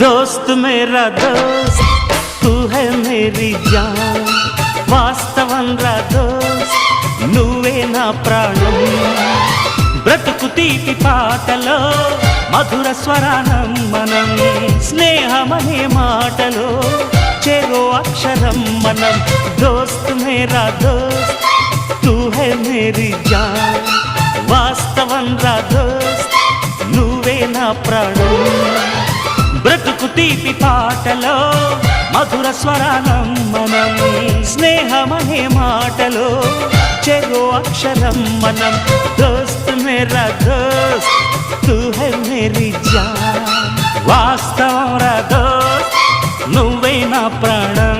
दोस्त मेरा दोस्त तू है मेरी जान వాస్తవం రా దోస్త్ నువ్వే నా ప్రాణం బ్రతుకు తీపి పాటలో మధుర స్వరానం మనం స్నేహమనే మాటలో చెరో అక్షరం మనం దోస్త్ మేరా దోస్త్ తూ హై మేరీ జాన్ వాస్తవం రా దోస్త్ నువ్వే నా ప్రాణం బ్రతుకు తీపి పాటలో మధుర స్వరానం మనం స్నేహమనే మాటలో చెరో అక్షరం మనం దోస్త్ మేరా దోస్త్ తూ హై మేరీ జాన్ వాస్తవం రా దోస్త్ నువ్వే నా ప్రాణం